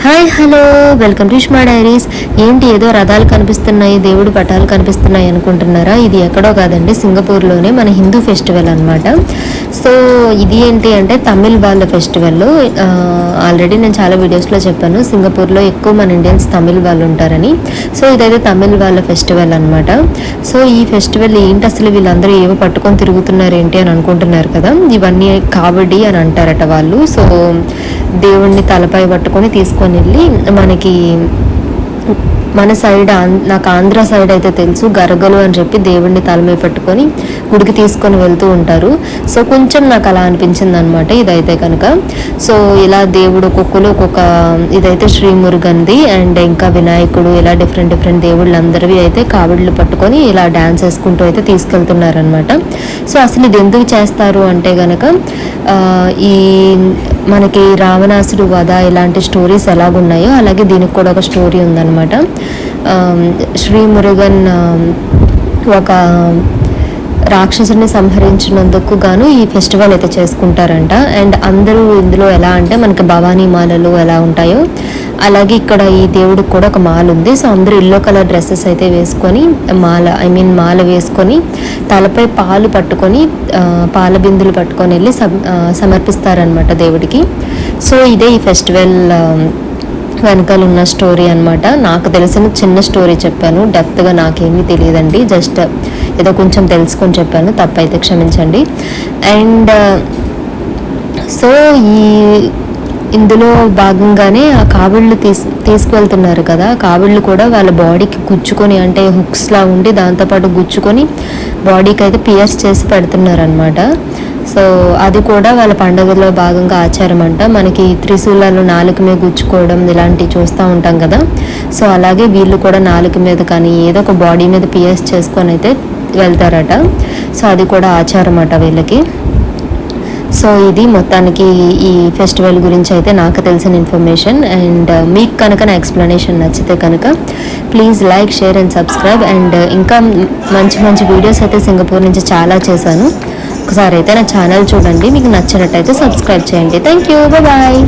Hi hello welcome to ఇష్మా diaries. ఏంటి ఏదో రథాలు కనిపిస్తున్నాయి, దేవుడి పటాలు కనిపిస్తున్నాయి అనుకుంటున్నారా? ఇది ఎక్కడో కాదండి, సింగపూర్లోనే మన హిందూ ఫెస్టివల్ అనమాట. సో ఇది ఏంటి అంటే తమిళ్ వాళ్ళ ఫెస్టివల్. ఆల్రెడీ నేను చాలా వీడియోస్లో చెప్పాను, సింగపూర్లో ఎక్కువ మన ఇండియన్స్ తమిళ్ వాళ్ళు ఉంటారని. సో ఇదైతే తమిళ్ వాళ్ళ ఫెస్టివల్ అనమాట. సో ఈ ఫెస్టివల్ ఏంటి అసలు, వీళ్ళందరూ ఏవో పట్టుకొని తిరుగుతున్నారు ఏంటి అని అనుకుంటున్నారు కదా. ఇవన్నీ కావడి అని అంటారట వాళ్ళు. సో దేవుణ్ణి తలపై పట్టుకొని తీసుకొని వెళ్ళి మనకి మన సైడ్ నాకు ఆంధ్ర సైడ్ అయితే తెలుసు గరగలు అని చెప్పి దేవుణ్ణి తలమై పట్టుకొని గుడికి తీసుకొని వెళ్తూ ఉంటారు. సో కొంచెం నాకు అలా అనిపించింది అనమాట ఇదైతే కనుక. సో ఇలా దేవుడు ఒక్కొక్కరు ఒక్కొక్క, ఇదైతే శ్రీ మురుగన్ది అండ్ ఇంకా వినాయకుడు, ఇలా డిఫరెంట్ దేవుళ్ళు అందరివి అయితే కావిళ్ళు పట్టుకొని ఇలా డ్యాన్స్ వేసుకుంటూ అయితే తీసుకెళ్తున్నారనమాట. సో అసలు ఇది ఎందుకు చేస్తారు అంటే కనుక ఈ మనకి రావణాసుడు వధ ఇలాంటి స్టోరీస్ ఎలాగున్నాయో అలాగే దీనికి కూడా ఒక స్టోరీ ఉందన్నమాట. శ్రీ మురుగన్ ఒక రాక్షసుని సంహరించినందుకు గాను ఈ ఫెస్టివల్ అయితే చేసుకుంటారంట. అండ్ అందరూ ఇందులో ఎలా అంటే మనకి భవానీ మాలలు ఎలా ఉంటాయో అలాగే ఇక్కడ ఈ దేవుడికి కూడా ఒక మాల ఉంది. సో అందరూ ఎల్లో కలర్ డ్రెస్సెస్ అయితే వేసుకొని మాల వేసుకొని తలపై పాలు పట్టుకొని పాల బిందులు పట్టుకొని వెళ్ళి సమర్పిస్తారనమాట దేవుడికి. సో ఇదే ఈ ఫెస్టివల్ వెనకాల ఉన్న స్టోరీ అనమాట. నాకు తెలిసిన చిన్న స్టోరీ చెప్పాను, డెప్త్గా నాకేమీ తెలియదండి, జస్ట్ ఏదో కొంచెం తెలుసుకొని చెప్పాను, తప్పైతే క్షమించండి. అండ్ సో ఇందులో భాగంగానే ఆ కావిళ్ళు తీసుకువెళ్తున్నారు కదా, కావిళ్ళు కూడా వాళ్ళ బాడీకి గుచ్చుకొని అంటే హుక్స్లా ఉండి దాంతోపాటు గుచ్చుకొని బాడీకి అయితే పియర్స్ చేసి పెడుతున్నారు అనమాట. సో అది కూడా వాళ్ళ పండుగలో భాగంగా ఆచారం అంట. మనకి త్రిశూలాలు నాలుక మీద గుచ్చుకోవడం ఇలాంటివి చూస్తూ ఉంటాం కదా. సో అలాగే వీళ్ళు కూడా నాలుక మీద కానీ ఏదో ఒక బాడీ మీద పియర్స్ చేసుకొని అయితే వెళ్తారట. సో అది కూడా ఆచారం అట వీళ్ళకి. సో ఇది మొత్తానికి ఈ ఫెస్టివల్ గురించి అయితే నాకు తెలిసిన ఇన్ఫర్మేషన్. అండ్ మీకు కనుక నా ఎక్స్ప్లెనేషన్ నచ్చితే కనుక please like, share and subscribe. And ఇంకా మంచి వీడియోస్ అయితే సింగపూర్ నుంచి చాలా చేశాను, ఒకసారి అయితే నా ఛానల్ చూడండి, మీకు నచ్చినట్టయితే సబ్స్క్రైబ్ చేయండి. Thank you, bye.